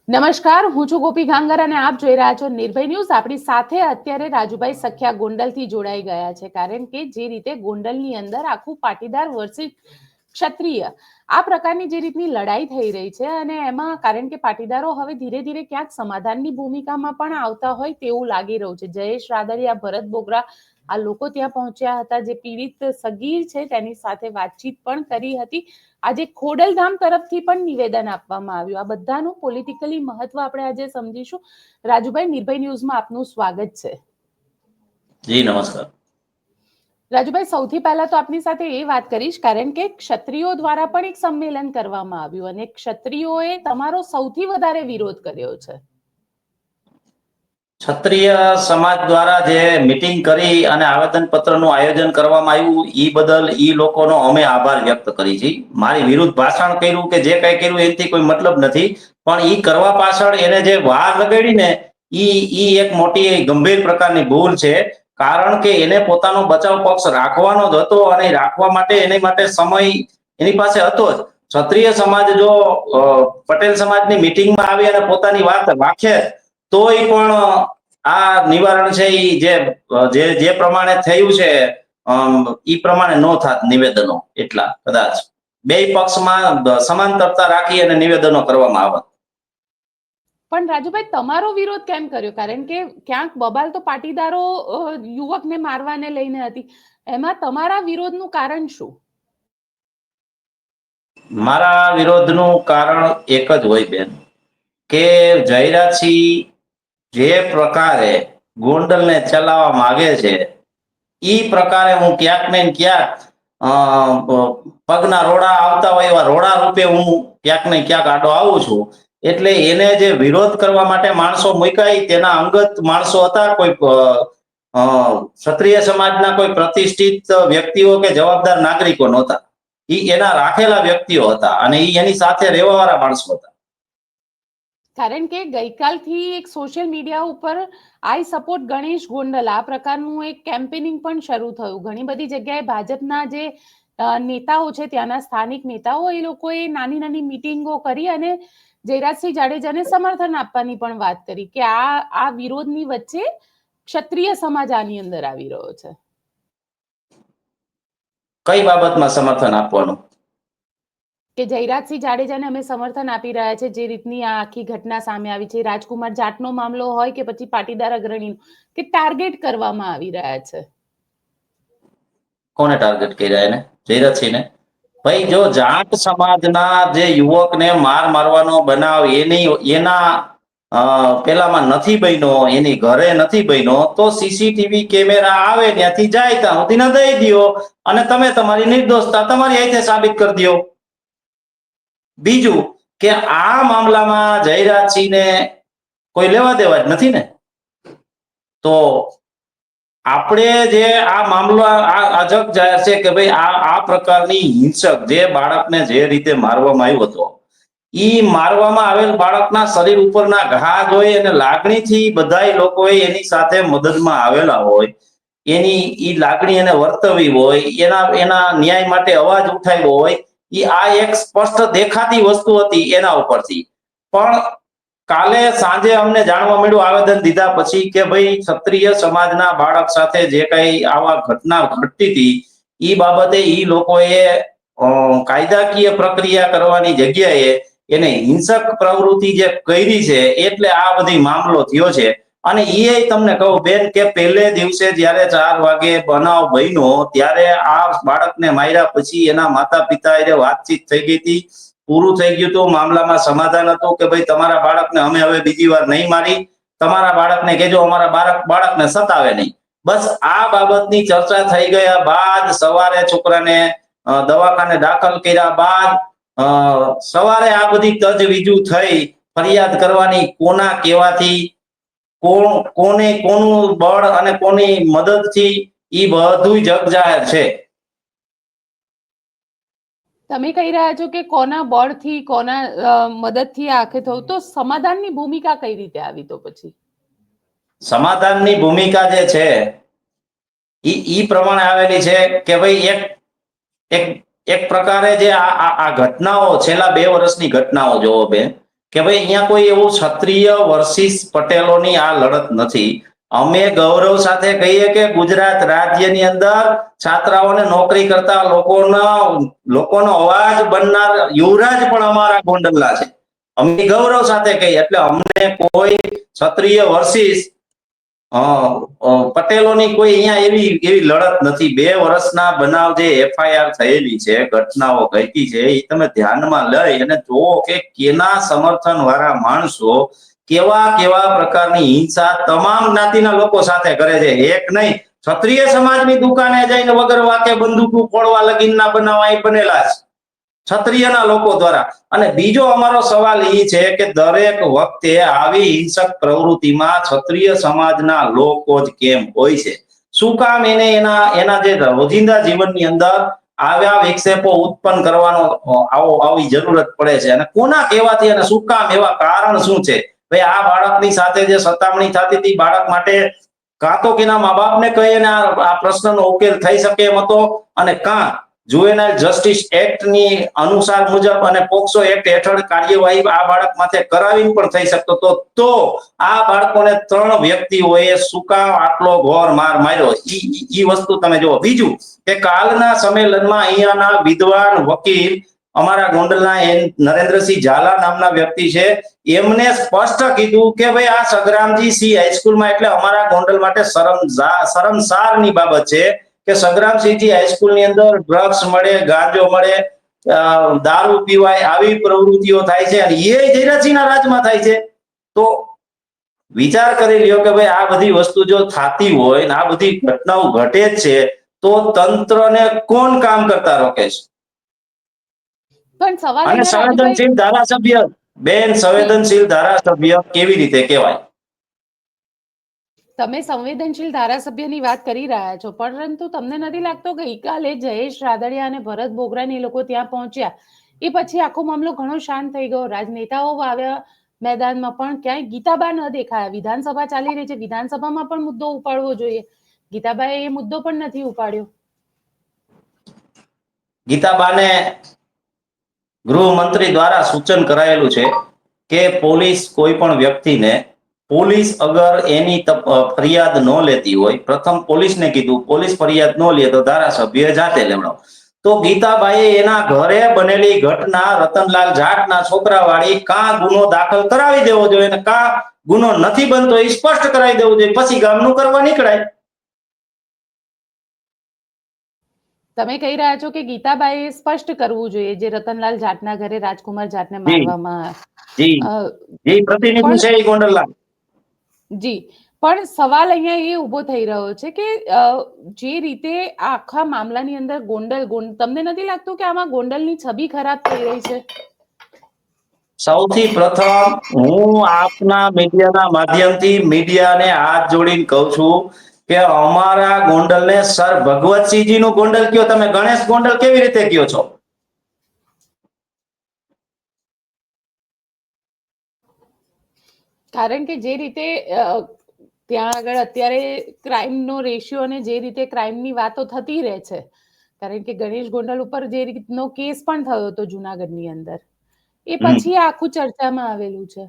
નમસ્કાર, હું છું ગોપી ગાંગર અને આપ જોઈ રહ્યા છો નિર્ભય ન્યૂઝ. આપણી સાથે અત્યારે રાજુભાઈ સખિયા ગોંડલથી જોડાઈ ગયા છે, કારણ કે જે રીતે ગોંડલની અંદર આખું પાટીદાર વર્સિસ ક્ષત્રિય આ પ્રકારની જે રીતની લડાઈ થઈ રહી છે, અને એમાં કારણ કે પાટીદારો હવે ધીરે ધીરે ક્યાંક સમાધાનની ભૂમિકામાં પણ આવતા હોય તેવું લાગી રહ્યું છે. જયેશ રાદડિયા, ભરત બોગરા આ લોકો ત્યાં પહોંચ્યા હતા. જે પીડિત સગીર છે તેની સાથે વાતચીત પણ કરી હતી. આજે ખોડલધામ તરફથી પણ નિવેદન આપવામાં આવ્યું. આ બધાનું પોલિટિકલી મહત્વ આપણે આજે સમજીશું. રાજુભાઈ, નિર્ભય ન્યૂઝમાં આપનું સ્વાગત છે. જી નમસ્કાર. રાજુભાઈ, સૌથી પહેલા તો આપની સાથે એ વાત કરીશ, કારણ કે ક્ષત્રિયો દ્વારા પણ એક સંમેલન કરવામાં આવ્યું અને ક્ષત્રિયોએ તમારો સૌથી વધારે વિરોધ કર્યો છે. ક્ષત્રિય સમાજ દ્વારા જે મીટિંગ કરી અને આવેદન પત્રનું આયોજન કરવામાં આવ્યું એ બદલ એ લોકોનો અમે આભાર વ્યક્ત કરી છે. મારી વિરુદ્ધ ભાષણ કર્યું કે જે કઈ કર્યું એનાથી કોઈ મતલબ નથી, પણ એ કરવા પાછળ એને જે વાર લગાડી ને ઈ એક મોટી ગંભીર પ્રકારની ભૂલ છે. કારણ કે એને પોતાનો બચાવ પક્ષ રાખવાનો જ હતો અને રાખવા માટે એની માટે સમય એની પાસે હતો જ. ક્ષત્રિય સમાજ જો પટેલ સમાજની મીટિંગમાં આવી અને પોતાની વાત રાખે તોય પણ આ નિવારણ છે જે પ્રમાણે થયું છે ઈ પ્રમાણે નો થાત નિવેદનો. એટલા કદાચ બે પક્ષમાં સમાંતરતા રાખી અને નિવેદનો કરવામાં આવત. પણ રાજુભાઈ, તમારો વિરોધ કેમ કર્યો? કારણ કે ક્યાંક બબાલ તો પાટીદારો યુવકને મારવાને લઈને હતી, એમાં તમારા વિરોધનું કારણ શું? મારા વિરોધનું કારણ એક જ હોય બેન, કે જયરાજસિંહ જે પ્રકારે ગોંડલને ચલાવવા માંગે છે ઈ પ્રકારે હું ક્યાંક ને ક્યાંક પગના રોડા આવતા હોય એવા રોડા રૂપે હું ક્યાંક ને ક્યાંક આડો આવું છું. એટલે એને જે વિરોધ કરવા માટે માણસો મુકાય તેના અંગત માણસો હતા. કોઈ ક્ષત્રિય સમાજના કોઈ પ્રતિષ્ઠિત વ્યક્તિઓ કે જવાબદાર નાગરિકો નહોતા. ઈ એના રાખેલા વ્યક્તિઓ હતા અને ઈ એની સાથે રહેવાવાળા માણસો હતા. કારણ કે ગઈકાલથી એક સોશિયલ મીડિયા ઉપર આઈ સપોર્ટ ગણેશ ગોંડલ આ પ્રકારનું એક કેમ્પેનિંગ પણ શરૂ થયું. ઘણી બધી જગ્યાએ ભાજપના જે નેતાઓ છે, ત્યાંના સ્થાનિક નેતાઓ, એ લોકોએ નાની નાની મીટિંગો કરી અને જયરાજસિંહ જાડેજાને સમર્થન આપવાની પણ વાત કરી કે આ વિરોધની વચ્ચે ક્ષત્રિય સમાજ આની અંદર આવી રહ્યો છે. કઈ બાબતમાં સમર્થન આપવાનું? કે જયરાજસિંહ જાડેજાને અમે સમર્થન આપી રહ્યા છે. જે રીતની આ આખી ઘટના સામે આવી છે, રાજકુમાર જાટનો મામલો હોય કે પછી પાટીદાર અગ્રણીનો, કે ટાર્ગેટ કરવામાં આવી રહ્યા છે. કોને ટાર્ગેટ કર્યા? એને જયરાજસિંહને. ભાઈ, જો જાટ સમાજના જે યુવકને મારવાનો બનાવ એના પેલામાં નથી બન્યો, એની ઘરે નથી બન્યો, તો સીસીટીવી કેમેરા આવે ત્યાંથી જાય ત્યાં સુધી ના દઈ દો અને તમે તમારી નિર્દોષતા તમારી રીતે સાબિત કરી દો. બીજું કે આ મામલામાં જયરાજસિંહને કોઈ લેવા દેવા જ નથી ને. તો આપણે જે આ મામલો આ જગ જાહેર છે કે ભાઈ આ પ્રકારની હિંસક જે બાળકને જે રીતે મારવામાં આવ્યો હતો, ઈ મારવામાં આવેલ બાળકના શરીર ઉપરના ઘા જોઈ અને લાગણીથી બધાય લોકોએ એની સાથે મદદમાં આવેલા હોય, એની ઈ લાગણી એને વર્તવી હોય, એના ન્યાય માટે અવાજ ઉઠાવ્યો હોય, ઈ આ એક સ્પષ્ટ દેખાતી વસ્તુ હતી એના ઉપરથી. પણ કાલે સાંજે અમને જાણવા મળ્યું આવેદન દીધા પછી કે ભાઈ ક્ષત્રિય સમાજના બાળક સાથે જે કઈ આવા ઘટના ઘટતી હતી ઈ બાબતે ઈ લોકોએ કાયદાકીય પ્રક્રિયા કરવાની જગ્યાએ એને હિંસક પ્રવૃત્તિ જે કરી છે એટલે આ બધી મામલો થયો છે. અને એ તમને કહું બેન કે પહેલે દિવસે જયારે 4 વાગે બનાવ બન્યો ત્યારે આ બાળકને માર્યા પછી એના માતા પિતા એ વાતચીત થઈ ગઈ હતી, પૂરું થઈ ગયું હતું, મામલામાં સમાધાન હતું કે ભાઈ તમારા બાળકને અમે હવે બીજી વાર નહીં મારી, તમારા બાળકને કહેજો અમારા બાળકને સતાવે નહીં. બસ આ બાબતની ચર્ચા થઈ ગયા બાદ સવારે છોકરાને દવાખાને દાખલ કર્યા બાદ સવારે આ બધી તજવીજુ થઈ ફરિયાદ કરવાની કોના કહેવાથી, કોને કોનું બળ અને કોની મદદથી, ઈ બધું જગ જાહેર છે. તમે કહી રહ્યા છો કે કોના બળથી કોના મદદથી આખે થયું, તો સમાધાનની ભૂમિકા કઈ રીતે આવી? તો પછી સમાધાનની ભૂમિકા જે છે ઈ પ્રમાણે આવેલી છે કે ભાઈ એક પ્રકારે જે આ ઘટનાઓ છેલ્લા 2 વર્ષની ઘટનાઓ જોવો બેન, કે ભાઈ અહીંયા કોઈ એવું ક્ષત્રિય વર્સિસ પટેલોની આ લડત નથી. અમે ગૌરવ સાથે કહીએ કે ગુજરાત રાજ્યની અંદર છાત્રાઓને નોકરી કરતા લોકોનો અવાજ બનનાર યુવરાજ પણ અમારા ગોંડલના છે. અમે ગૌરવ સાથે કહીએ એટલે અમને કોઈ ક્ષત્રિય વર્સિસ પટેલોની કોઈ અહીંયા એવી એવી લડત નથી. 2 વર્ષના બનાવ જે એફઆઈઆર થયેલી છે, ઘટનાઓ ઘટી છે, એ તમે ધ્યાનમાં લઈ અને જોવો કે કેના સમર્થન વાળા માણસો કેવા કેવા પ્રકારની હિંસા તમામ જ્ઞાતિના લોકો સાથે કરે છે. એક નહીં, ક્ષત્રિય સમાજની દુકાને જઈને વગર વાકે બંદૂકો ફોડવા લગીનના બનાવ અહીં બનેલા છે ક્ષત્રિયના લોકો દ્વારા. અને બીજો અમારો સવાલ એ છે કે દરેક વખતે આવી હિંસક પ્રવૃત્તિમાં ક્ષત્રિય સમાજના લોકો જ કેમ હોય છે? શું કામ એને એના જે રોજિંદા જીવનની અંદર આવ્યા વિક્ષેપો ઉત્પન્ન કરવાનો આવી જરૂરત પડે છે? અને કોના કહેવાથી અને શું કામ, એવા કારણ શું છે? ભાઈ આ બાળકની સાથે જે સતામણી થતી હતી, બાળક માટે કાં તો કેના મા બાપને કહીને આ પ્રશ્નનો ઉકેલ થઈ શકે એમ હતો, અને કાં જુવેનાઇલ જસ્ટિસ એક્ટ ની અનુસાર મુજબ અને પોક્સો એક્ટ હેઠળ કાર્યવાહી આ બાળક માથે કરાવી પણ થઈ શકતો તો આ બાળકોને 3 વ્યક્તિઓએ શું કામ આટલો ઘોર માર માર્યો? ઈ વસ્તુ તમે જુઓ. બીજું કે કાલના સંમેલનમાં અહીંયાના વિદ્વાન વકીલ અમારા ગોંડલના નરેન્દ્રસિંહ ઝાલા નામના વ્યક્તિ છે, એમને સ્પષ્ટ કીધું કે ભાઈ આ સગ્રામજી સી હાઈસ્કૂલમાં, એટલે અમારા ગોંડલ માટે શરમસારની બાબત છે કે સગ્રામસિંહજી હાઈસ્કૂલની અંદર ડ્રગ્સ મળે, ગાંજો મળે, દારૂ પીવાય, આવી પ્રવૃત્તિઓ થાય છે, અને એ જયરાજસિંહના રાજમાં થાય છે. તો વિચાર કરી લ્યો કે ભાઈ આ બધી વસ્તુ જો થતી હોય ને આ બધી ઘટનાઓ ઘટે જ છે, તો તંત્રને કોણ કામ કરતા રોકે છે? પણ સવાલ અને અહીંયા રાજુભાઈ, સંવેદનશીલ ધારાસભ્ય, બેન, સંવેદનશીલ ધારાસભ્ય કેવી રીતે કહેવાય? તમે સંવેદનશીલ ધારાસભ્યની વાત કરી રહ્યા છો, પરંતુ તમને નથી લાગતો કે ગઈકાલે જયેશ રાદડિયા અને ભરત બોગરાની લોકો ત્યાં પહોંચ્યા એ પછી આખો મામલો ઘણો શાંત થઈ ગયો? રાજનેતાઓ આવ્યા મેદાનમાં, પણ ક્યાંય ગીતાબા ન દેખાયા. વિધાનસભા ચાલી રહી છે, વિધાનસભામાં પણ મુદ્દો ઉપાડવો જોઈએ. ગીતાબાએ એ મુદ્દો પણ નથી ઉપાડ્યો. ગીતાબાને ગૃહમંત્રી દ્વારા સૂચન કરાયેલું છે કે પોલીસ કોઈ પણ વ્યક્તિને, પોલીસ અગર એની ફરિયાદ ન લેતી હોય, પ્રથમ પોલીસને કીધું, પોલીસ ફરિયાદ ન લે તો ધારાસભ્ય જાતે લેવડાવો. તો ગીતાબાઈએ એના ઘરે બનેલી ઘટના રતનલાલ જાટના છોકરાવાળી કાં ગુનો દાખલ કરાવી દેવો જોઈએ, અને કાં ગુનો નથી બનતો એ સ્પષ્ટ કરાવી દેવું જોઈએ, પછી ગામનું કરવા નીકળાય. તમે કહી રહ્યા છો કે ગીતાબાએ સ્પષ્ટ કરવું જોઈએ, જે રતનલાલ જાટના ઘરે રાજકુમાર જાટને મારવામાં પ્રતિનિધિ છે એ ગોંડલના. જી, પણ સવાલ અહીંયા એ ઉભો થઈ રહ્યો છે કે જે રીતે આખા મામલાની અંદર તમને નથી લાગતું કે આમાં ગોંડલની છબી ખરાબ થઈ રહી છે? સૌથી પ્રથમ હું આપના મીડિયાના માધ્યમથી મીડિયાને હાથ જોડીને કહું છું કે અમારા ગોંડલને સર ભગવતસિંહજી નું ગોંડલ કયો, તમે ગણેશ ગોંડલ કેવી રીતે કયો છો? કારણ કે જે રીતે ત્યાં આગળ અત્યારે ક્રાઇમનો રેશિયો અને જે રીતે ક્રાઇમની વાતો થતી રહે છે, કારણ કે ગણેશ ગોંડલ ઉપર જે રીતનો કેસ પણ થયો હતો જુનાગઢની અંદર, એ પછી આખું ચર્ચામાં આવેલું છે.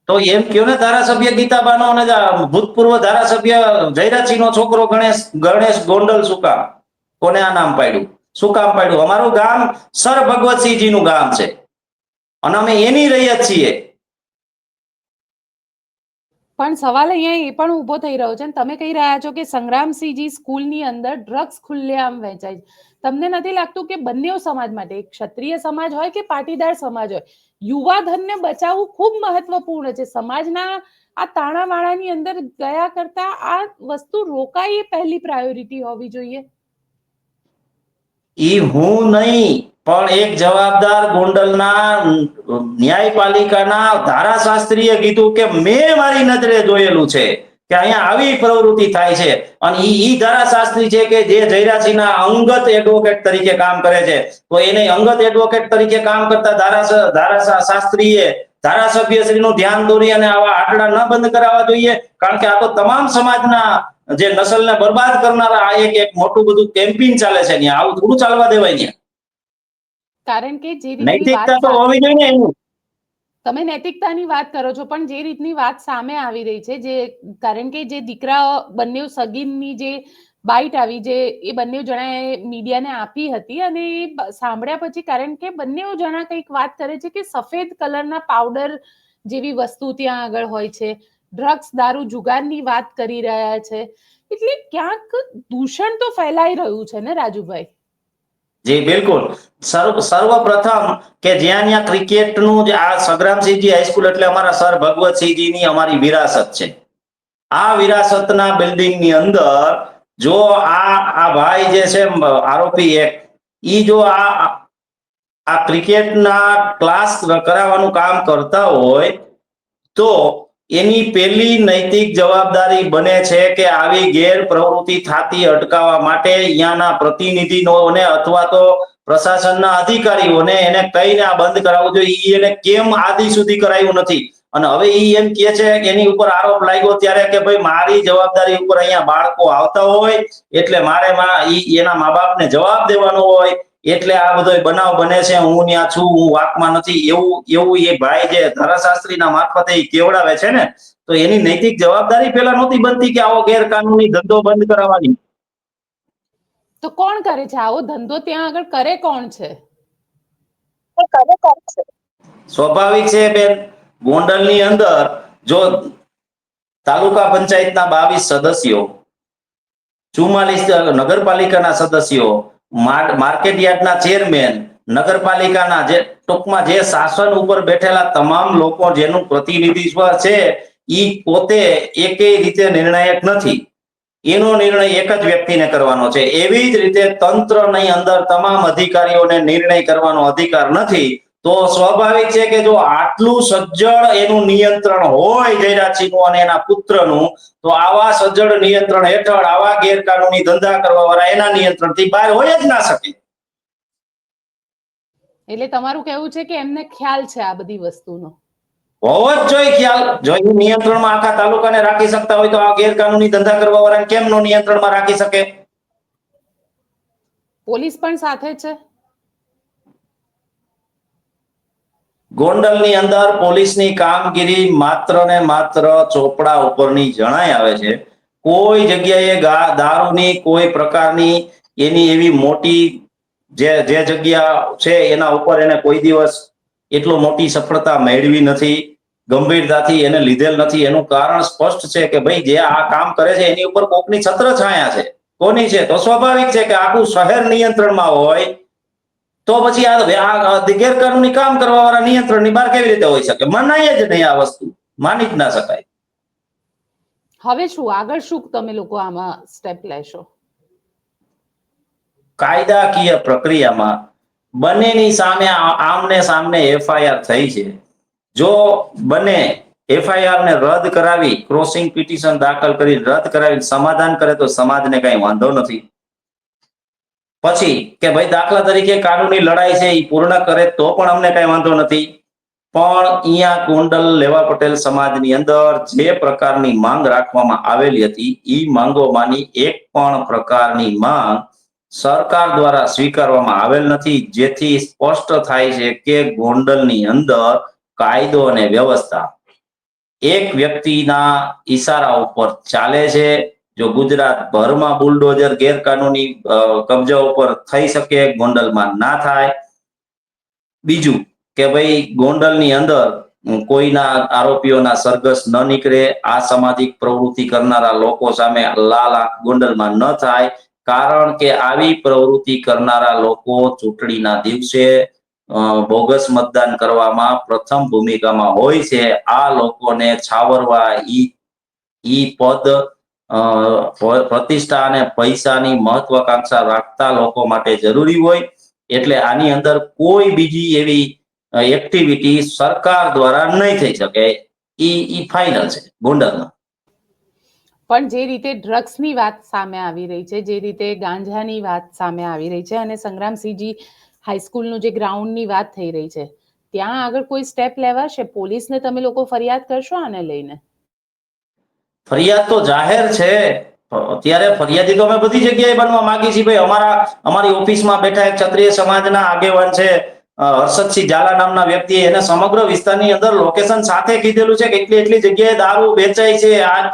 તો એમ કયો ને ધારાસભ્ય ગીતાબાનો અને ભૂતપૂર્વ ધારાસભ્ય જયરાજસિંહનો છોકરો ગણેશ ગોંડલ શું કામ? કોને આ નામ પાડ્યું? શું કામ પાડ્યું? અમારું ગામ સર ભગવતસિંહજીનું ગામ છે અને અમે એની રૈયત છીએ. પણ સવાલ અહીંયા એ પણ ઉભો થઈ રહ્યો છે, તમે કહી રહ્યા છો કે સંગ્રામસિંહજી સ્કૂલની અંદર ડ્રગ્સ ખુલ્લેઆમ વેચાય છે. તમને નથી લાગતું કે બંને સમાજ માટે, એક ક્ષત્રિય સમાજ હોય કે પાટીદાર સમાજ હોય, યુવા ધનને બચાવવું ખૂબ મહત્વપૂર્ણ છે? સમાજના આ તાણાવાણાની અંદર ગયા કરતા આ વસ્તુ રોકાય એ પહેલી પ્રાયોરિટી હોવી જોઈએ. ઈ હું નહીં, પણ એક જવાબદાર ગોંડલના ન્યાયપાલિકાના ધારાશાસ્ત્રીએ કીધું કે મેં મારી નજરે જોયેલું છે કે અહીંયા આવી પ્રવૃત્તિ થાય છે, અને ઈ ધારાશાસ્ત્રી છે કે જે જયરાજસિંહના અંગત એડવોકેટ તરીકે કામ કરે છે. તો એને અંગત એડવોકેટ તરીકે કામ કરતા ધારાશાસ્ત્રીએ ધારાસભ્યશ્રીનું ધ્યાન દોરી અને આવા આટલા ન બંધ કરાવવા જોઈએ, કારણ કે આ તો તમામ સમાજના જે નસલને બરબાદ કરનારા આ એક મોટું બધું કેમ્પેઇન ચાલે છે. આવું થોડું ચાલવા દેવાય ને. કારણ કે જે રીતની વાત નૈતિકતા તો હોવી જોઈએ ને એનું. તમે નૈતિકતાની વાત કરો છો, પણ જે રીતની વાત સામે આવી રહી છે, જે કારણ કે જે દીકરા બંને સગીરની જે બાઇટ આવી, જે એ બંને જણાએ મીડિયાને આપી હતી, અને એ સાંભળ્યા પછી, કારણ કે બંને જણા કંઈક વાત કરે છે કે સફેદ કલરના પાવડર જેવી વસ્તુ ત્યાં આગળ હોય છે, ડ્રગ્સ, દારૂ, જુગારની વાત કરી રહ્યા છે, એટલે ક્યાંક દૂષણ તો ફેલાઈ રહ્યું છે ને રાજુભાઈ? જી બિલકુલ. સર્વપ્રથમ કે જ્યાં ત્યાં ક્રિકેટનું જે આ સંગ્રામસિંહજી હાઈસ્કૂલ એટલે અમારા સર ભગવતસિંહજીની અમારી વિરાસત છે. આ વિરાસતના બિલ્ડિંગની અંદર જો આ ભાઈ જે છે આરોપી એક, ઈ જો આ ક્રિકેટના ક્લાસ કરાવવાનું કામ કરતા હોય તો એની પહેલી નૈતિક જવાબદારી બને છે કે આવી ગેરપ્રવૃત્તિ થતી અટકાવવા માટે અહીંયાના પ્રતિનિધિઓને અથવા તો પ્રશાસનના અધિકારીઓને એને કઈને આ બંધ કરાવવું જોઈએ. એને કેમ આદિ સુધી કરાયું નથી? અને હવે ઈ એમ કે છે કે એની ઉપર આરોપ લાગ્યો ત્યારે કે ભાઈ મારી જવાબદારી ઉપર અહીંયા બાળકો આવતા હોય એટલે મારે એના મા બાપને જવાબ દેવાનો હોય, એટલે આ બધો બનાવ બને છે, હું ત્યાં છું, હું વાકમાં નથી, એવું એ ભાઈ જે ધારાશાસ્ત્રીના મારફતે કેવડાવે છે ને, તો એની નૈતિક જવાબદારી પેલા નહોતી બનતી કે આવો ગેરકાનૂની ધંધો બંધ કરાવવાની. તો કોણ કરે છે આવો ધંધો? ત્યાં આગળ કરે કોણ છે? સ્વાભાવિક છે બેન, ગોંડલની અંદર જો તાલુકા પંચાયતના 22 સદસ્યો, 44 નગરપાલિકાના સદસ્યો, માર્કેટ યાર્ડના ચેરમેન, નગરપાલિકાના જે ટૂંકમાં જે શાસન ઉપર બેઠેલા તમામ લોકો જેનું પ્રતિનિધિત્વ છે, ઈ પોતે એકેય રીતે નિર્ણાયક નથી. એનો નિર્ણય એક જ વ્યક્તિને કરવાનો છે. એવી જ રીતે તંત્રની અંદર તમામ અધિકારીઓને નિર્ણય કરવાનો અધિકાર નથી. તો સ્વાભાવિક છે કે જો આટલું સજ્જડ એનું નિયંત્રણ હોય જયરાજસિંહનું અને એના પુત્રનું, તો આવા સજ્જડ નિયંત્રણ હેઠળ આવા ગેરકાનૂની ધંધા કરવા વાળા એના નિયંત્રણથી બહાર હોય જ ના શકે. એટલે તમારું કહેવું છે કે એમને ખ્યાલ છે આ બધી વસ્તુનો? હોવો જ જોઈએ ખ્યાલ. જો એ નિયંત્રણમાં આખા તાલુકાને રાખી શકતા હોય તો આ ગેરકાનૂની ધંધા કરવા વાળાને કેમ નો નિયંત્રણમાં રાખી શકે? પોલીસ પણ સાથે છે? ગોંડલની અંદર પોલીસની કામગીરી માત્ર ને માત્ર ચોપડા ઉપરની જણાય આવે છે. કોઈ જગ્યાએ દારૂની કોઈ પ્રકારની એની એવી મોટી જે જગ્યા છે એના ઉપર એને કોઈ દિવસ એટલો મોટી સફળતા મેળવી નથી, ગંભીરતાથી એને લીધેલ નથી. એનું કારણ સ્પષ્ટ છે કે ભાઈ જે આ કામ કરે છે એની ઉપર કોકની છત્રછાયા છે. કોની છે? તો સ્વાભાવિક છે કે આખું શહેર નિયંત્રણમાં હોય તો પછી આ ગેરકાનૂની કામ કરવા વાળા નિયંત્રણની બહાર કેવી રીતે હોઈ શકે? મનાય જ નહીં, આ વસ્તુ માની જ ના શકાય. હવે શું આગળ, શું તમે લોકો આમાં સ્ટેપ લેશો? કાયદાકીય પ્રક્રિયામાં બંનેની સામે આમને સામને એફઆઈઆર થઈ છે. જો બંને એફઆઈઆર ને રદ કરાવી, ક્રોસિંગ પિટિશન દાખલ કરી રદ કરાવી સમાધાન કરે તો સમાજને કઈ વાંધો નથી. પછી કે ભાઈ દાખલા તરીકે કાનૂની લડાઈ છે એ પૂર્ણ કરે તો પણ અમને કઈ વાંધો નથી. પણ અહીંયા ગોંડલ લેવા પટેલ સમાજની અંદર જે પ્રકારની માંગ રાખવામાં આવેલી હતી, એ માંગોમાંની એક પણ પ્રકારની માંગ સરકાર દ્વારા સ્વીકારવામાં આવેલ નથી. જેથી સ્પષ્ટ થાય છે કે ગોંડલની અંદર કાયદો અને વ્યવસ્થા એક વ્યક્તિના ઈશારા ઉપર ચાલે છે. જો ગુજરાત ભરમાં બુલડોઝર ગેરકાનૂની કબજા ઉપર થઈ શકે, ગોંડલમાં ના થાય. બીજું કે ભાઈ ગોંડલની અંદર કોઈના આરોપીઓના સરઘસ ન નીકળે, અસામાજિક પ્રવૃત્તિ કરનારા લોકો સામે લાલ આંખ ગોંડલમાં ન થાય. કારણ કે આવી પ્રવૃત્તિ કરનારા લોકો ચૂંટણીના દિવસે બોગસ મતદાન કરવામાં પ્રથમ ભૂમિકામાં હોય છે. આ લોકોને છાવરવા ઈ પદ, પ્રતિષ્ઠા અને પૈસાની મહત્વાકાંક્ષા રાખતા લોકો માટે જરૂરી હોય. એટલે આની અંદર કોઈ બીજી એવી એક્ટિવિટી સરકાર દ્વારા નહીં થઈ શકે. ઈ ફાઇનલ છે ગોંડલમાં. પણ જે રીતે ડ્રગ્સની વાત સામે આવી રહી છે, જે રીતે ગાંજાની વાત સામે આવી રહી છે, અને સંગ્રામસિંહજી હાઈસ્કૂલનું જે ગ્રાઉન્ડની વાત થઈ રહી છે, ત્યાં આગળ કોઈ સ્ટેપ લેવાશે? પોલીસને તમે લોકો ફરિયાદ કરશો આને લઈને? ફરિયાદ તો જાહેર છે. અત્યારે ફરિયાદી તો અમે બધી જગ્યાએ બનવા માંગી છીએ. ભાઈ અમારી ઓફિસમાં બેઠા એક ક્ષત્રિય સમાજના આગેવાન છે હર્ષદસિંહ ઝાલા નામના વ્યક્તિએ એને સમગ્ર વિસ્તારની અંદર લોકેશન સાથે કીધેલું છે કે એટલી જગ્યાએ દારૂ વેચાય છે,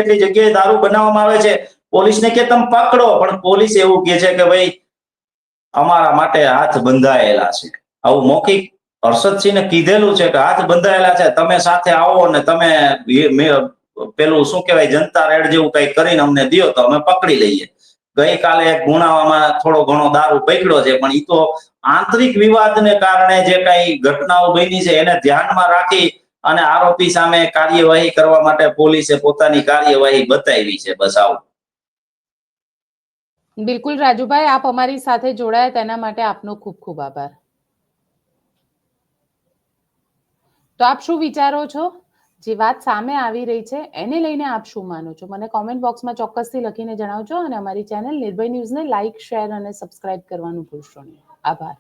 એટલી જગ્યાએ દારૂ બનાવવામાં આવે છે. પોલીસને કે તમે પકડો, પણ પોલીસ એવું કહે છે કે ભાઈ અમારા માટે હાથ બંધાયેલા છે. આવું મૌખિક હર્ષદસિંહને કીધેલું છે કે હાથ બંધાયેલા છે, તમે સાથે આવો અને તમે પેલું શું કહેવાય જનતા રેડ જેવું કઈ કરીને અમને દો તો અમે પકડી લઈએ. ગઈકાલે ગુણાવામાં થોડો ઘણો દારૂ પકડ્યો છે, પણ એ તો આંતરિક વિવાદને કારણે જે કઈ ઘટનાઓ બની છે એને ધ્યાનમાં રાખી અને આરોપી સામે કાર્યવાહી કરવા માટે પોલીસે પોતાની કાર્યવાહી બતાવી છે. બસ આવું. બિલકુલ રાજુભાઈ, આપ અમારી સાથે જોડાયા તેના માટે આપનો ખૂબ ખૂબ આભાર. તો આપ શું વિચારો છો? જે વાત સામે આવી રહી છે એને લઈને આપ શું માનો છો? મને કોમેન્ટ બોક્સમાં ચોક્કસથી લખીને જણાવજો અને અમારી ચેનલ નિર્ભય ન્યૂઝને લાઇક, શેર અને સબસ્ક્રાઇબ કરવાનું ભૂલશો નહીં. આભાર.